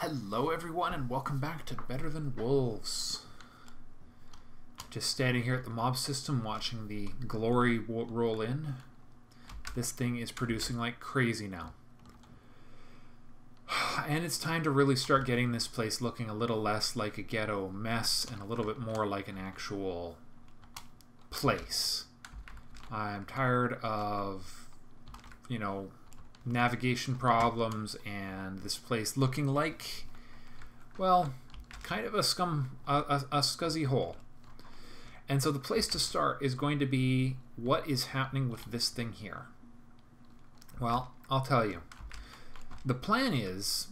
Hello everyone and welcome back to Better Than Wolves. Just standing here at the mob system watching the glory roll in. This thing is producing like crazy now. And it's time to really start getting this place looking a little less like a ghetto mess and a little bit more like an actual place. I'm tired of, navigation problems and this place looking like, well, kind of a scuzzy hole. And so the place to start is going to be what is happening with this thing here. Well, I'll tell you. The plan is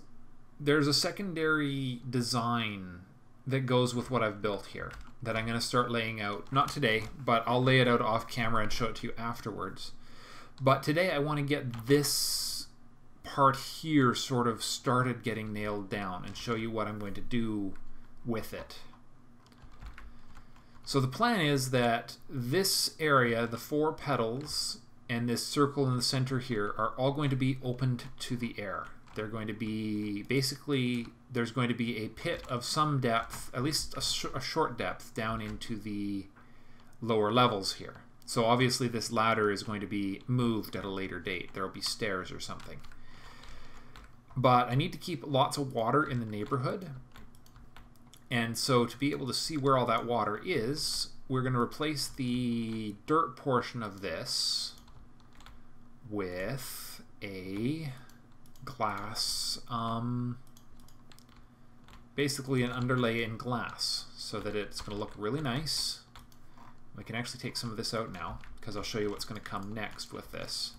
there's a secondary design that goes with what I've built here that I'm going to start laying out, not today, but I'll lay it out off camera and show it to you afterwards. But today I want to get this part here sort of started getting nailed down and show you what I'm going to do with it. So the plan is that this area, the 4 petals, and this circle in the center here are all going to be opened to the air. They're going to be, basically, there's going to be a pit of some depth, at least a short depth, down into the lower levels here. So obviously this ladder is going to be moved at a later date. There will be stairs or something. But I need to keep lots of water in the neighborhood. And so to be able to see where all that water is, we're going to replace the dirt portion of this with a glass, basically an underlay in glass, so that it's going to look really nice. We can actually take some of this out now, because I'll show you what's going to come next with this.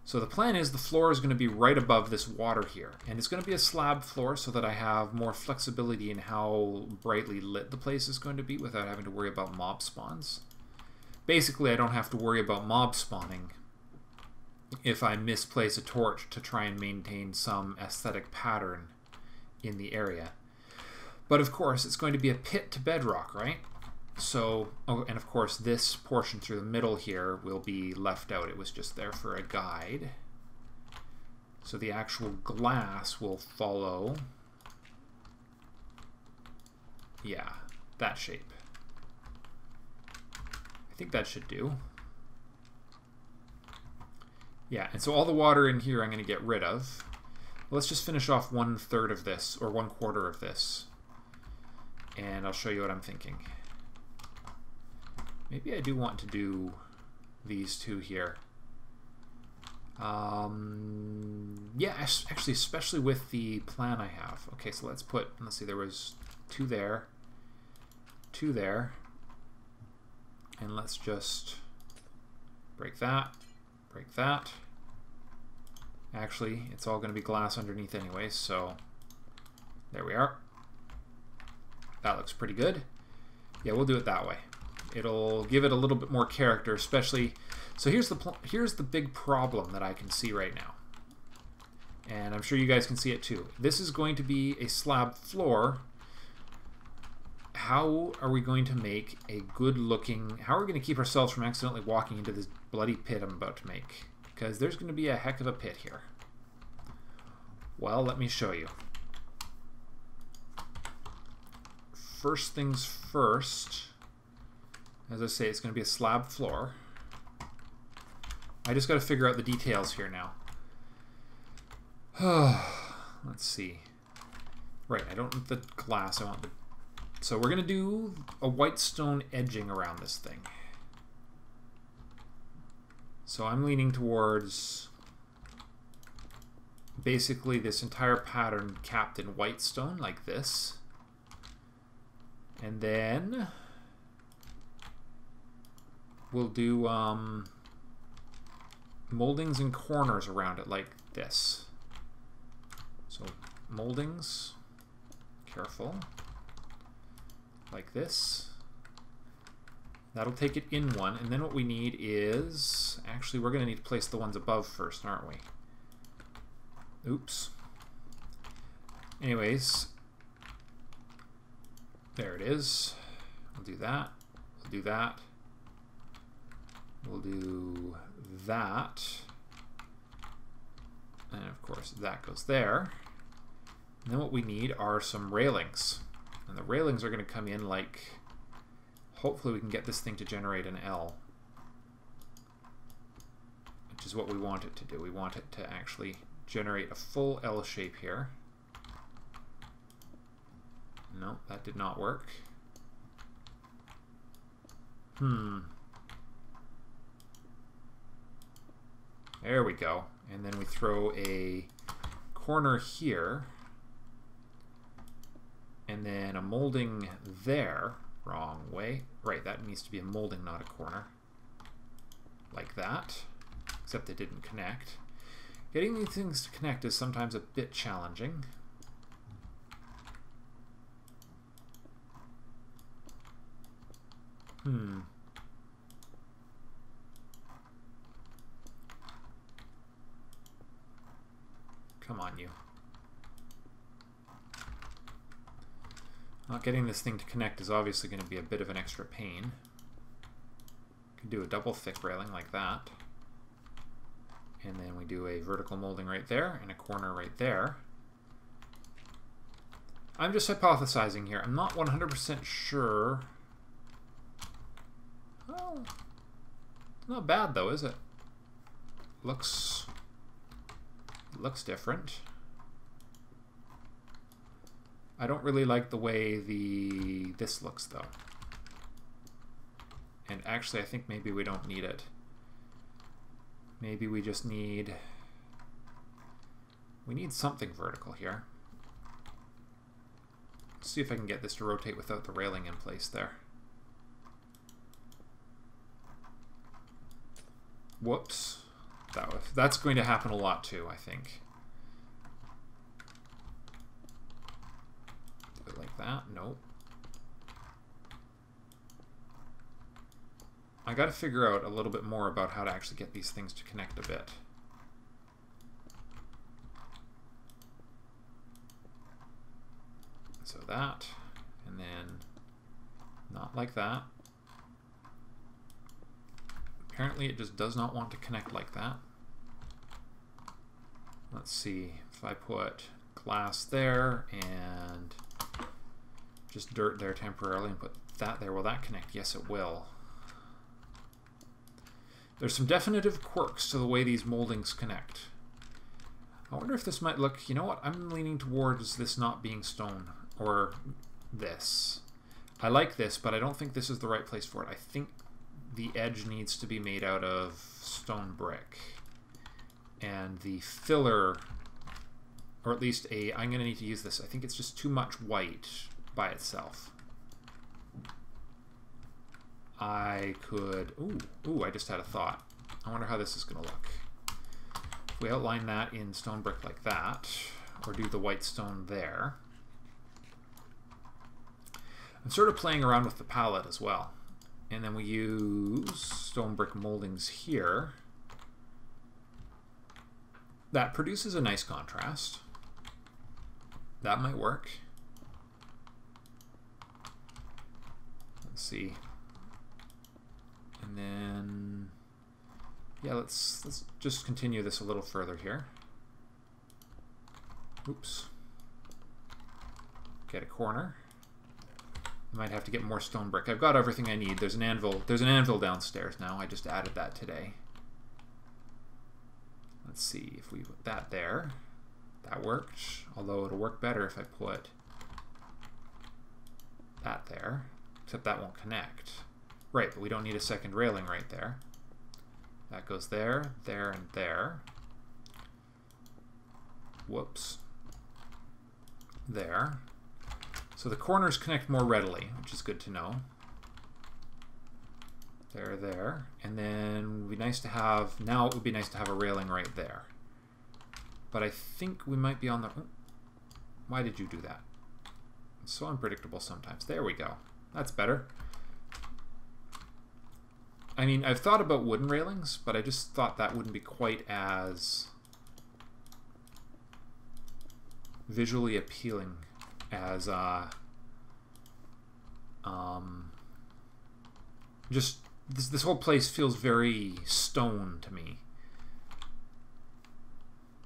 So the plan is the floor is going to be right above this water here, and it's going to be a slab floor so that I have more flexibility in how brightly lit the place is going to be without having to worry about mob spawns. Basically, I don't have to worry about mob spawning if I misplace a torch to try and maintain some aesthetic pattern in the area. But of course, it's going to be a pit to bedrock, right? So, oh, and of course this portion through the middle here will be left out. It was just there for a guide. So the actual glass will follow, yeah, that shape. I think that should do. Yeah, and so all the water in here I'm going to get rid of. Let's just finish off 1/3 of this, or 1/4 of this. And I'll show you what I'm thinking. Maybe I do want to do these two here. Yeah, actually, especially with the plan I have. Okay, so let's see, there was 2 there, 2 there. And let's just break that, break that. Actually, it's all going to be glass underneath anyway, so there we are. That looks pretty good. Yeah, we'll do it that way. It'll give it a little bit more character, especially. So here's the big problem that I can see right now, and I'm sure you guys can see it too. This is going to be a slab floor. How are we going to make a good looking? How are we going to keep ourselves from accidentally walking into this bloody pit I'm about to make? Because there's going to be a heck of a pit here. Well, let me show you. First things first. As I say, it's going to be a slab floor. I just got to figure out the details here now. Let's see. Right, I don't want the glass. I want the... So we're going to do a white stone edging around this thing. So I'm leaning towards basically this entire pattern capped in white stone like this. And then we'll do moldings and corners around it like this. So moldings, careful, like this. That'll take it in one, and then what we need is, actually we're going to need to place the ones above first, aren't we? Oops. Anyways, there it is. We'll do that. We'll do that. We'll do that. And of course that goes there. And then what we need are some railings. And the railings are going to come in like... Hopefully we can get this thing to generate an L. Which is what we want it to do. We want it to actually generate a full L shape here. No, that did not work. There we go. And then we throw a corner here. And then a molding there. Wrong way. Right, that needs to be a molding, not a corner. Like that. Except it didn't connect. Getting these things to connect is sometimes a bit challenging. Come on, you. Not getting this thing to connect is obviously going to be a bit of an extra pain. Could do a double thick railing like that. And then we do a vertical molding right there and a corner right there. I'm just hypothesizing here. I'm not 100% sure. Well, it's not bad though, is it? Looks different. I don't really like the way this looks though. And actually I think maybe we don't need it. Maybe we just need... We need something vertical here. Let's see if I can get this to rotate without the railing in place there. Whoops. That's going to happen a lot too, I think. Do it like that. Nope. I got to figure out a little bit more about how to actually get these things to connect a bit. So that, and then not like that. Apparently it just does not want to connect like that. Let's see, if I put glass there and just dirt there temporarily and put that there, will that connect? Yes, it will. There's some definitive quirks to the way these moldings connect. I wonder if this might look, you know what, I'm leaning towards this not being stone, or this. I like this, but I don't think this is the right place for it. I think the edge needs to be made out of stone brick. And the filler, or at least I'm going to need to use this. I think it's just too much white by itself. I could, ooh, I just had a thought. I wonder how this is going to look. If we outline that in stone brick like that, or do the white stone there. I'm sort of playing around with the palette as well. And then we use stone brick moldings here. That produces a nice contrast. That might work. Let's see. And then, yeah, let's just continue this a little further here. Oops. Get a corner. Might have to get more stone brick. I've got everything I need. There's an anvil. There's an anvil downstairs now. I just added that today. Let's see if we put that there. That worked. Although it'll work better if I put that there. Except that won't connect. Right, but we don't need a second railing right there. That goes there, there, and there. Whoops. There. So the corners connect more readily, which is good to know. There, there. And then it would be nice to have, now it would be nice to have a railing right there. But I think we might be on the, why did you do that? It's so unpredictable sometimes. There we go. That's better. I mean, I've thought about wooden railings, but I just thought that wouldn't be quite as visually appealing as just this whole place feels very stone to me.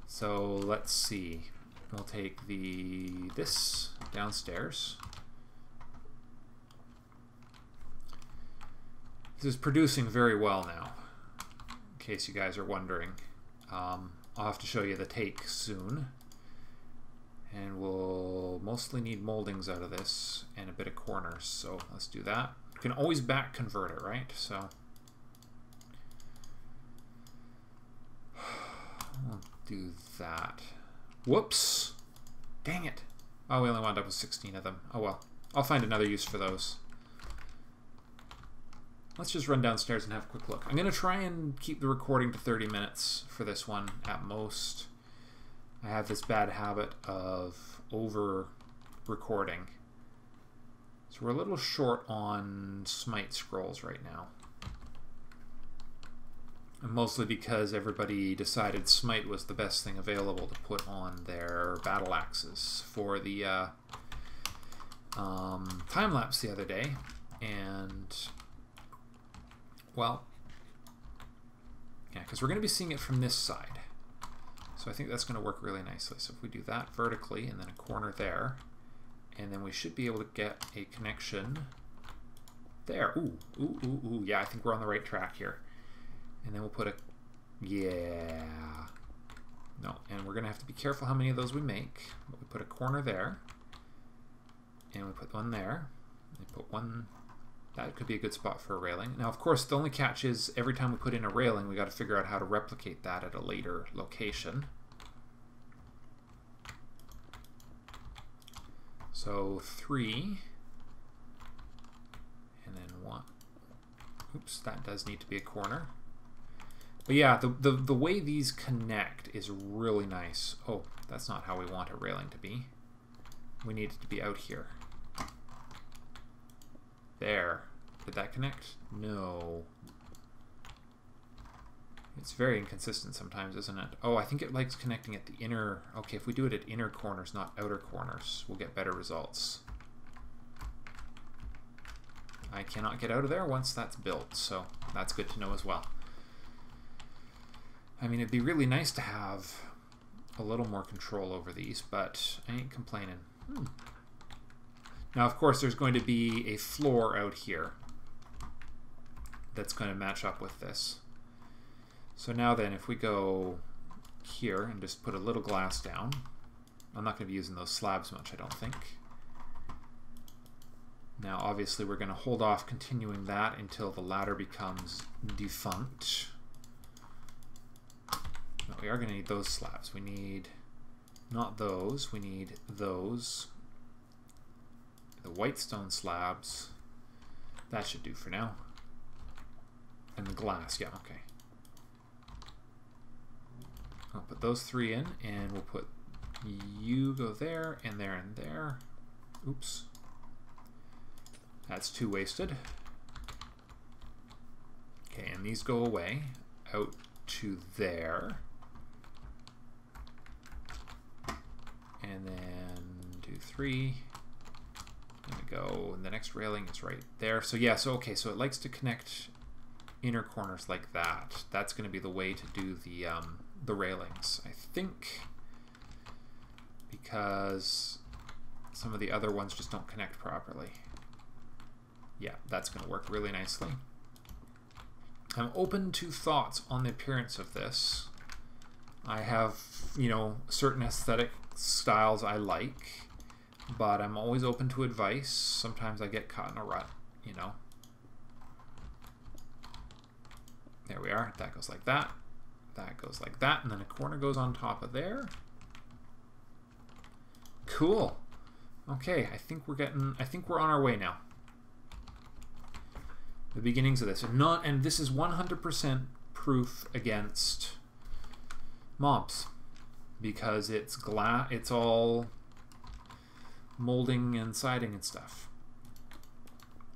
So let's see. we'll take this downstairs. This is producing very well now, in case you guys are wondering. I'll have to show you the take soon. And we'll mostly need moldings out of this and a bit of corners, so let's do that. You can always back convert it, right? So we'll do that. Whoops! Dang it! Oh, we only wound up with 16 of them. Oh well. I'll find another use for those. Let's just run downstairs and have a quick look. I'm going to try and keep the recording to 30 minutes for this one at most. I have this bad habit of over-recording. So we're a little short on Smite scrolls right now. And mostly because everybody decided Smite was the best thing available to put on their battle axes for the time-lapse the other day. And, well, yeah, because we're going to be seeing it from this side. So I think that's going to work really nicely. So if we do that vertically and then a corner there, and then we should be able to get a connection there. Ooh, ooh, ooh, ooh. Yeah, I think we're on the right track here. And then we'll put a, yeah. No, and we're going to have to be careful how many of those we make. But we put a corner there, and we put one there. We put one, that could be a good spot for a railing. Now, of course, the only catch is every time we put in a railing, we got to figure out how to replicate that at a later location. So 3, and then 1. Oops, that does need to be a corner. But yeah, the way these connect is really nice. Oh, that's not how we want a railing to be. We need it to be out here. There. Did that connect? No. It's very inconsistent sometimes, isn't it? Oh, I think it likes connecting at the inner... Okay, if we do it at inner corners, not outer corners, we'll get better results. I cannot get out of there once that's built, so that's good to know as well. I mean, it'd be really nice to have a little more control over these, but I ain't complaining. Now, of course, there's going to be a floor out here that's going to match up with this. So now then, if we go here and just put a little glass down, I'm not going to be using those slabs much, I don't think. Now, obviously, we're going to hold off continuing that until the ladder becomes defunct. No, we are going to need those slabs. We need not those, we need those. The white stone slabs, that should do for now. And the glass, yeah, okay. I'll put those 3 in, and we'll put you go there, and there, and there. Oops. That's 2 wasted. Okay, and these go away out to there. And then do 3. There we go, and the next railing is right there. So yeah, so okay, so it likes to connect inner corners like that. That's going to be the way to do the railings, I think, because some of the other ones just don't connect properly. Yeah, that's going to work really nicely. I'm open to thoughts on the appearance of this. I have, you know, certain aesthetic styles I like, but I'm always open to advice. Sometimes I get caught in a rut, you know. There we are. That goes like that. That goes like that, and then a corner goes on top of there. Cool. Okay, I think we're on our way now. The beginnings of this, and this is 100% proof against mobs, because it's it's all molding and siding and stuff.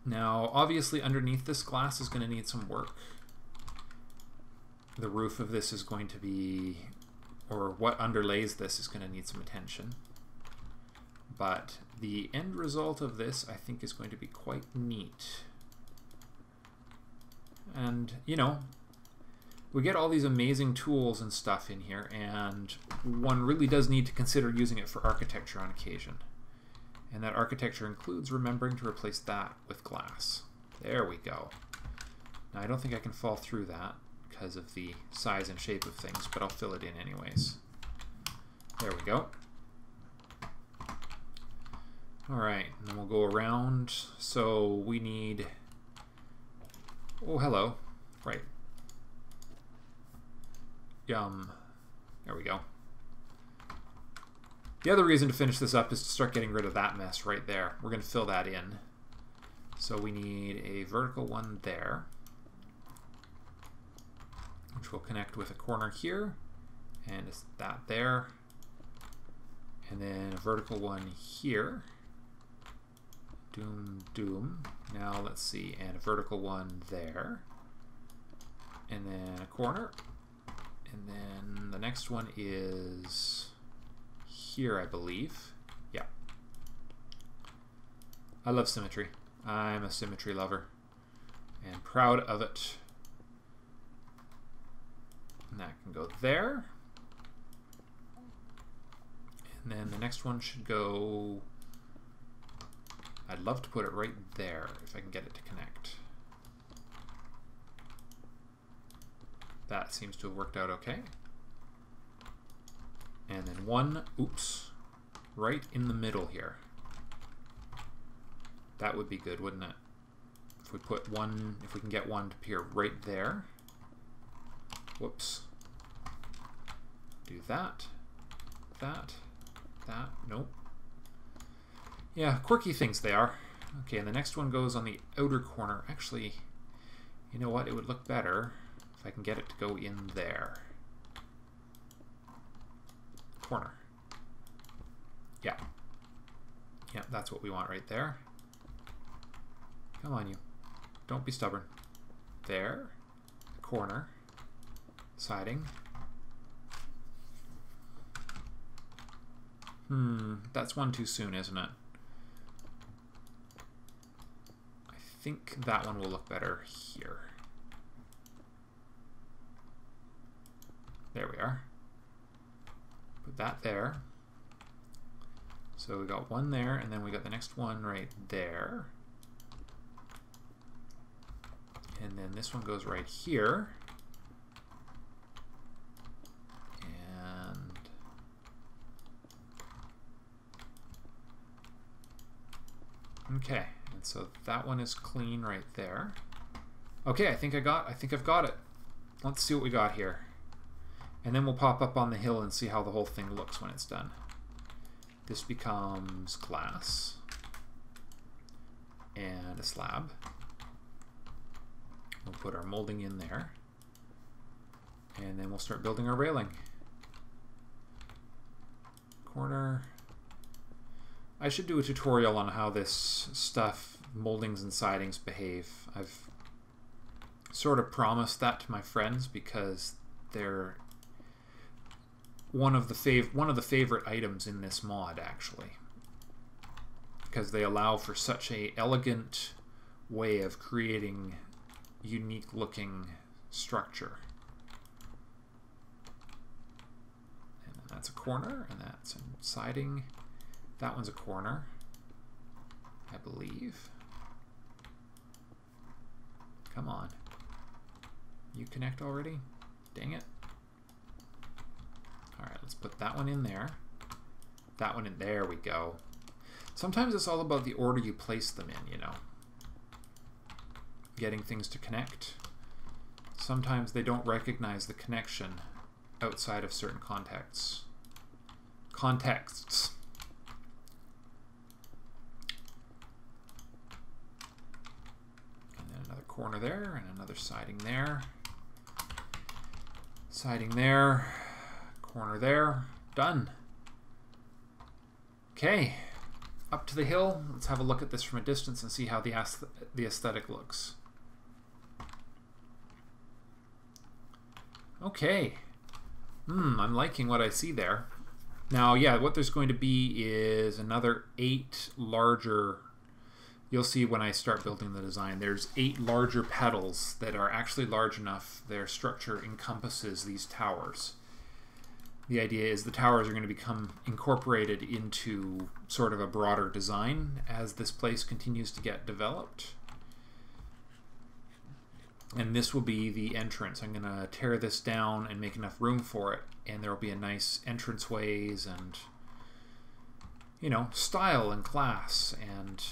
Now, obviously, underneath this glass is going to need some work. The roof of this is going to be, or what underlays this is going to need some attention. But the end result of this, I think, is going to be quite neat. And, you know, we get all these amazing tools and stuff in here, and one really does need to consider using it for architecture on occasion. And that architecture includes remembering to replace that with glass. There we go. Now I don't think I can fall through that because of the size and shape of things, but I'll fill it in anyways. There we go. Alright, and then we'll go around. So we need... Oh, hello. Right. Yum. There we go. The other reason to finish this up is to start getting rid of that mess right there. We're going to fill that in. So we need a vertical one there, which will connect with a corner here, and it's that there. And then a vertical one here. Doom, doom. Now let's see, and a vertical one there. And then a corner. And then the next one is here, I believe. Yeah. I love symmetry. I'm a symmetry lover. And proud of it. And that can go there. And then the next one should go... I'd love to put it right there if I can get it to connect. That seems to have worked out okay. And then one, oops, right in the middle here. That would be good, wouldn't it? If we put one, if we can get one to appear right there. Whoops. Do that, that, that, nope. Yeah, quirky things they are. Okay, and the next one goes on the outer corner. Actually, you know what? It would look better if I can get it to go in there. Corner. Yeah. Yeah, that's what we want right there. Come on, you. Don't be stubborn. There. Corner. Siding. That's one too soon, isn't it? I think that one will look better here. There we are. Put that there. So we got one there, and then we got the next one right there. And then this one goes right here. And okay, and so that one is clean right there. Okay, I think I've got it. Let's see what we got here. And then we'll pop up on the hill and see how the whole thing looks when it's done. This becomes glass and a slab. We'll put our molding in there. And then we'll start building our railing. Corner. I should do a tutorial on how this stuff, moldings and sidings, behave. I've sort of promised that to my friends because they're one of the favorite items in this mod, actually, because they allow for such a elegant way of creating unique looking structure. And then that's a corner, and that's a siding. That one's a corner, I believe. Come on. You connect already? Dang it. Alright, let's put that one in there. That one in there we go. Sometimes it's all about the order you place them in, you know. Getting things to connect. Sometimes they don't recognize the connection outside of certain contexts. And then another corner there, and another siding there. Siding there. Corner there. Done. Okay. Up to the hill. Let's have a look at this from a distance and see how the aesthetic looks. Okay. I'm liking what I see there. Now, yeah, what there's going to be is another 8 larger you'll see when I start building the design, there's 8 larger petals that are actually large enough their structure encompasses these towers. The idea is the towers are going to become incorporated into sort of a broader design as this place continues to get developed. And this will be the entrance. I'm going to tear this down and make enough room for it, and there will be a nice entranceways and, you know, style and class and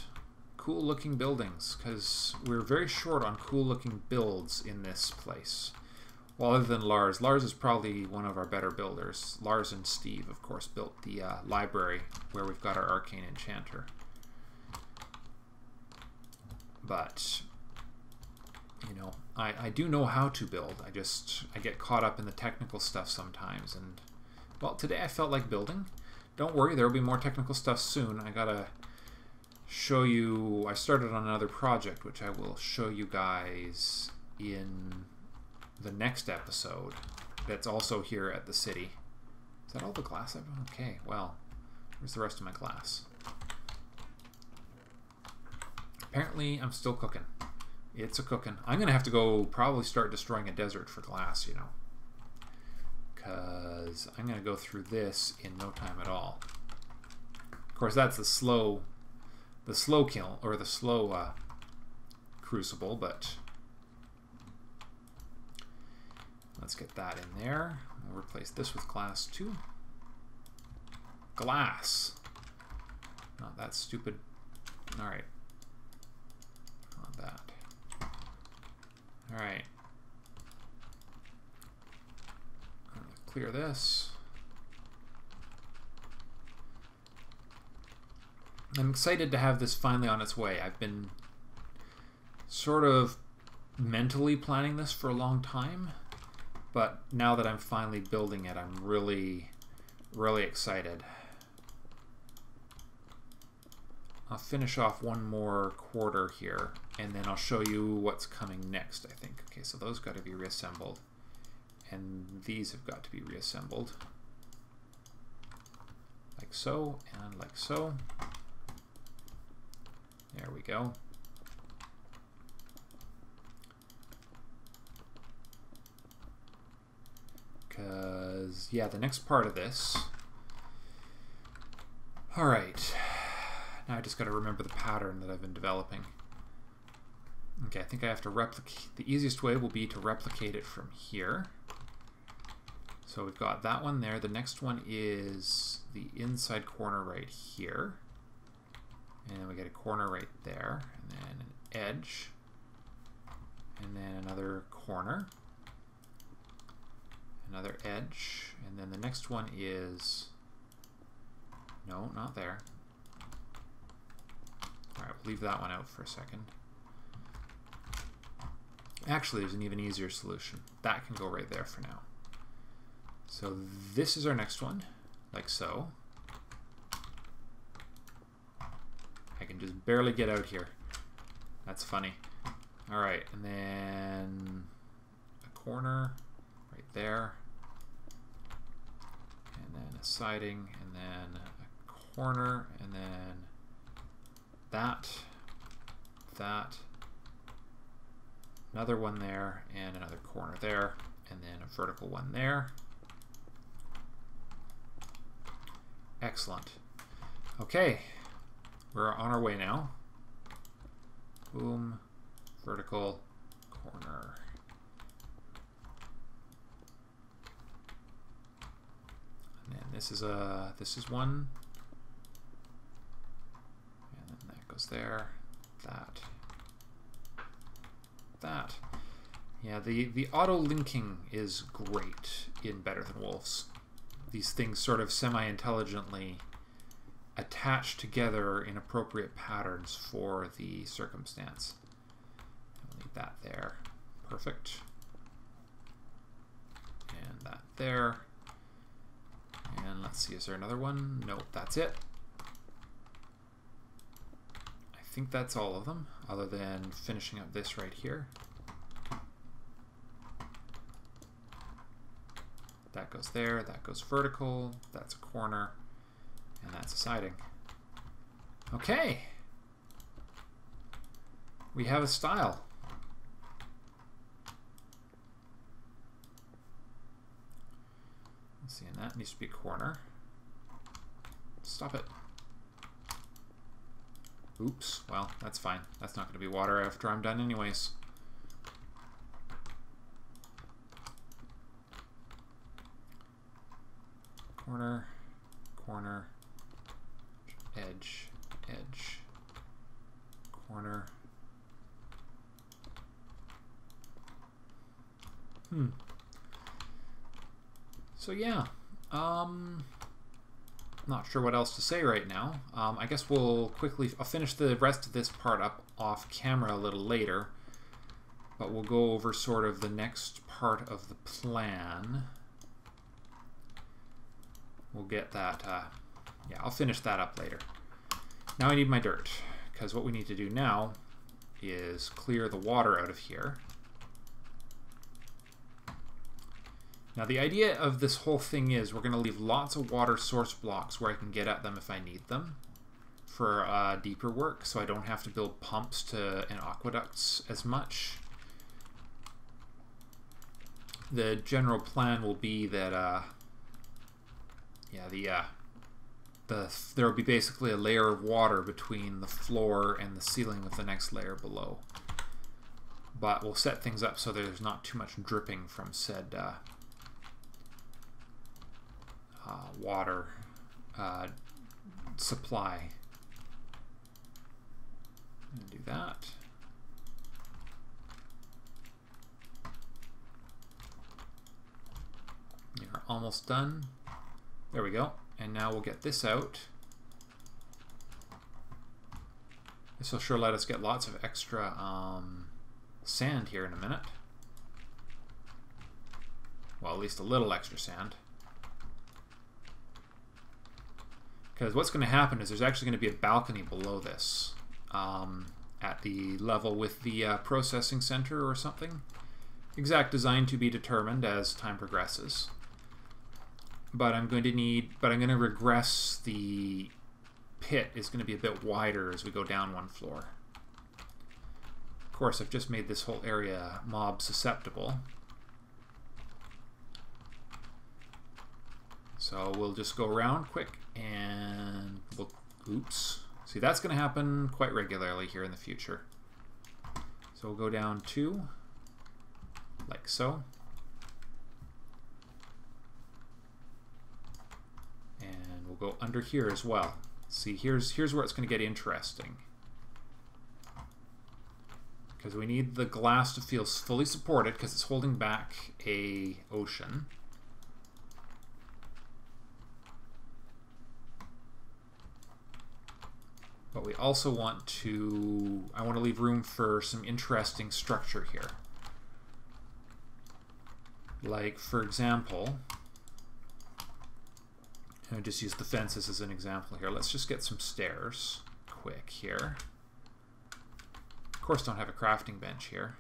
cool looking buildings, because we're very short on cool looking builds in this place. Well, other than Lars. Lars is probably one of our better builders. Lars and Steve, of course, built the library where we've got our arcane enchanter. But, you know, I do know how to build. I get caught up in the technical stuff sometimes. And, well, today I felt like building. Don't worry, there will be more technical stuff soon. I gotta show you... I started on another project, which I will show you guys in the next episode, that's also here at the city. Is that all the glass I've... Okay, well, where's the rest of my glass? Apparently, I'm still cooking. It's a cooking. I'm going to have to go probably start destroying a desert for glass, you know. Because I'm going to go through this in no time at all. Of course, that's the slow kill, or the slow crucible, but... Let's get that in there. We'll replace this with glass too. Glass. Not that stupid. Alright. Not that. Alright. Clear this. I'm excited to have this finally on its way. I've been sort of mentally planning this for a long time. But now that I'm finally building it, I'm really, really excited. I'll finish off one more quarter here, and then I'll show you what's coming next, I think. Okay, so those got to be reassembled. And these have got to be reassembled. Like so, and like so. There we go. Because, yeah, the next part of this... Alright. Now I just got to remember the pattern that I've been developing. Okay, I think I have to replicate... The easiest way will be to replicate it from here. So we've got that one there. The next one is the inside corner right here. And then we get a corner right there. And then an edge. And then another corner. Another edge, and then the next one is... No, not there. Alright, we'll leave that one out for a second. Actually, there's an even easier solution. That can go right there for now. So this is our next one, like so. I can just barely get out here. That's funny. Alright, and then a corner right there. And then a siding, and then a corner, and then that, another one there, and another corner there, and then a vertical one there. Excellent. Okay, we're on our way now. Boom, vertical, corner. And then this is one. And then that goes there. That. Yeah, the auto linking is great in Better Than Wolves. These things sort of semi-intelligently attach together in appropriate patterns for the circumstance. I'll leave that there. Perfect. And that there. And let's see, is there another one? Nope, that's it. I think that's all of them, other than finishing up this right here. That goes there, that goes vertical, that's a corner, and that's a siding. Okay. We have a style. Let's see, and that needs to be a corner. Stop it. Oops. Well, that's fine. That's not going to be water after I'm done anyways. Corner, corner, edge, edge, corner. So yeah, not sure what else to say right now. I guess I'll finish the rest of this part up off camera a little later, but we'll go over sort of the next part of the plan. We'll get that, yeah, I'll finish that up later. Now I need my dirt, because what we need to do now is clear the water out of here. Now the idea of this whole thing is we're going to leave lots of water source blocks where I can get at them if I need them for deeper work, so I don't have to build pumps and aqueducts as much. The general plan will be that there will be basically a layer of water between the floor and the ceiling of the next layer below. But we'll set things up so there's not too much dripping from said water supply. And do that. You're almost done. There we go. And now we'll get this out. This will sure let us get lots of extra sand here in a minute. Well, at least a little extra sand. Because what's going to happen is there's actually going to be a balcony below this at the level with the processing center or something. Exact design to be determined as time progresses. But I'm going to regress the pit is going to be a bit wider as we go down one floor. Of course, I've just made this whole area mob susceptible. So we'll just go around quick and we'll, oops. See, that's going to happen quite regularly here in the future. So we'll go down 2, like so. And we'll go under here as well. See, here's where it's going to get interesting. Because we need the glass to feel fully supported because it's holding back a ocean. But we also want to, I want to leave room for some interesting structure here. Like, for example, I'll just use the fences as an example here. Let's just get some stairs quick here. Of course, don't have a crafting bench here.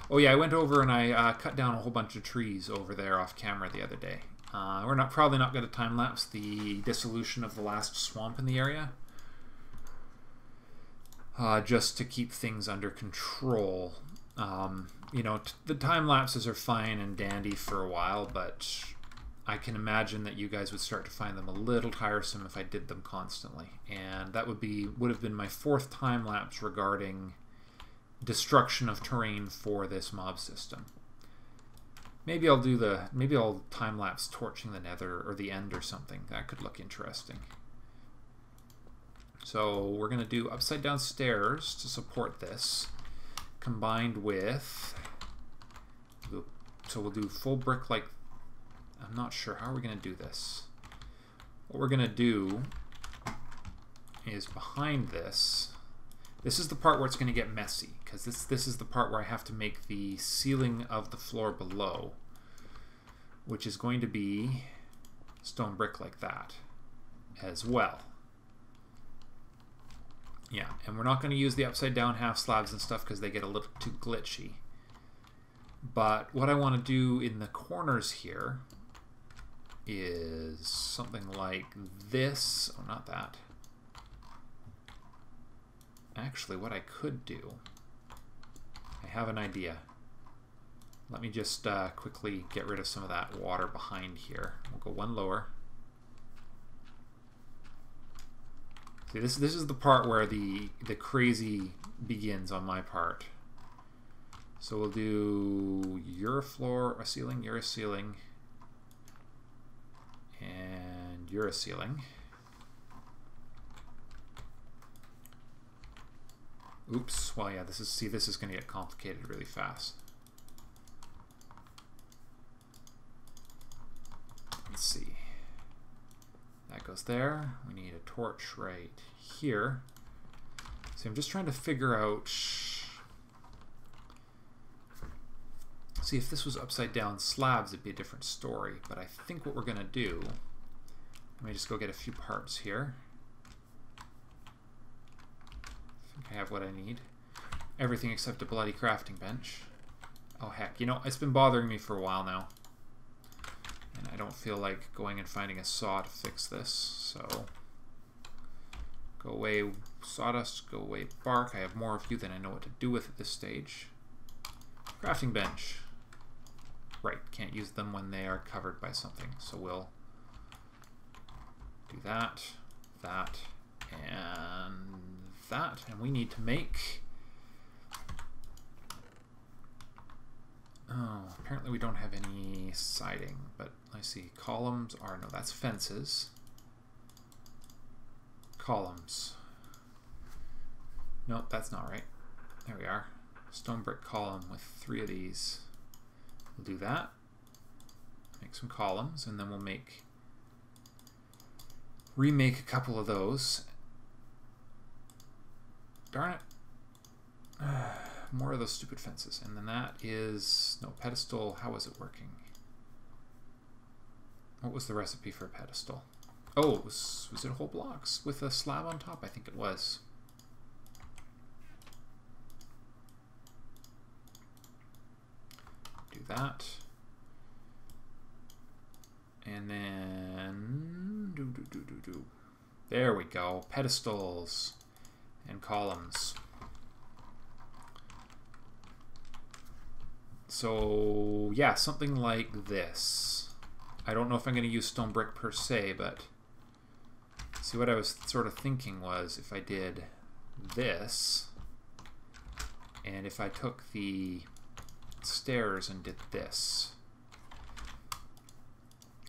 Oh yeah, I went over and I cut down a whole bunch of trees over there off camera the other day. We're probably not going to time-lapse the dissolution of the last swamp in the area. Just to keep things under control. You know, the time-lapses are fine and dandy for a while, but I can imagine that you guys would start to find them a little tiresome if I did them constantly. And that would have been my 4th time-lapse regarding destruction of terrain for this mob system. Maybe I'll time-lapse torching the nether or the end or something. That could look interesting. So we're going to do upside down stairs to support this, combined with, so we'll do full brick like, I'm not sure, how are we going to do this? What we're going to do is behind this is the part where it's going to get messy, because this is the part where I have to make the ceiling of the floor below, which is going to be stone brick like that as well. Yeah, and we're not going to use the upside down half slabs and stuff because they get a little too glitchy. But what I want to do in the corners here is something like this. Oh, not that. actually, what I could do, I have an idea. Let me just quickly get rid of some of that water behind here. We'll go one lower. See, this is the part where the crazy begins on my part. So we'll do you're a floor, a ceiling, you're a ceiling, and you're a ceiling. Oops. Well, yeah. This is going to get complicated really fast. Let's see. That goes there. We need a torch right here. So I'm just trying to figure out. See, if this was upside down slabs, it'd be a different story. But I think what we're going to do. Let me just go get a few parts here. I think I have what I need. Everything except a bloody crafting bench. Oh heck, you know, it's been bothering me for a while now. And I don't feel like going and finding a saw to fix this, so go away sawdust, go away bark. I have more of you than I know what to do with at this stage. Crafting bench. Right, can't use them when they are covered by something, so we'll do that, that, and that. And we need to make... Oh, apparently we don't have any siding, but I see columns are, no, that's fences. Columns. Nope, that's not right. There we are. Stone brick column with 3 of these. We'll do that. Make some columns, and then we'll remake a couple of those. Darn it. More of those stupid fences. And then that is, no, pedestal. How was it working? What was the recipe for a pedestal? Oh, was it whole blocks with a slab on top? I think it was. Do that. And then there we go. Pedestals and columns. So yeah, something like this. I don't know if I'm going to use stone brick per se, but see, what I was sort of thinking was if I did this, and if I took the stairs and did this.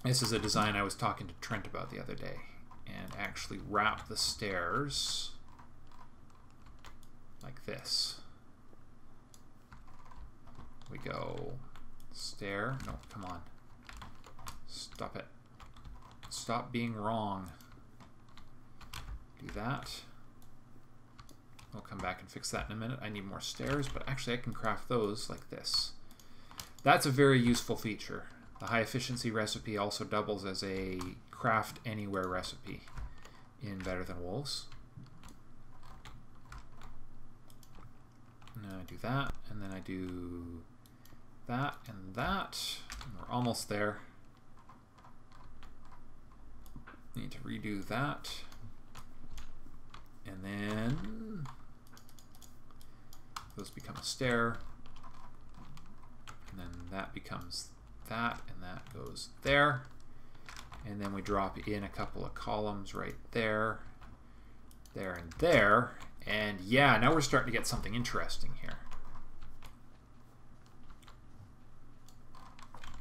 This is a design I was talking to Trent about the other day, and actually wrap the stairs like this. We go stair. No, come on. Stop it. Stop being wrong. Do that. We'll come back and fix that in a minute. I need more stairs, but actually I can craft those like this. That's a very useful feature. The high efficiency recipe also doubles as a craft anywhere recipe in Better Than Wolves. And then I do that, and then I do that and that. And we're almost there. Need to redo that. And then those become a stair. And then that becomes that, and that goes there. And then we drop in a couple of columns right there, there, and there. And yeah, now we're starting to get something interesting here.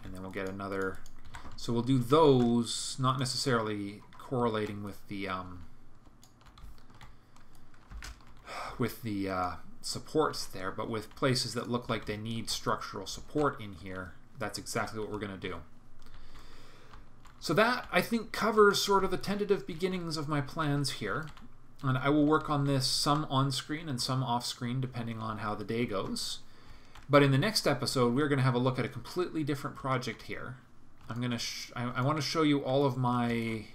And then we'll get another. So we'll do those, not necessarily correlating with the supports there, but with places that look like they need structural support in here. That's exactly what we're going to do. So that, I think, covers sort of the tentative beginnings of my plans here. And I will work on this some on-screen and some off-screen, depending on how the day goes. But in the next episode, we're going to have a look at a completely different project here. I want to show you all of my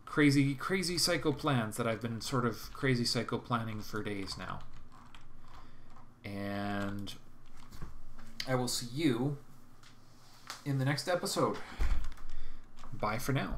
crazy psycho plans that I've been sort of crazy psycho planning for days now. And I will see you in the next episode. Bye for now.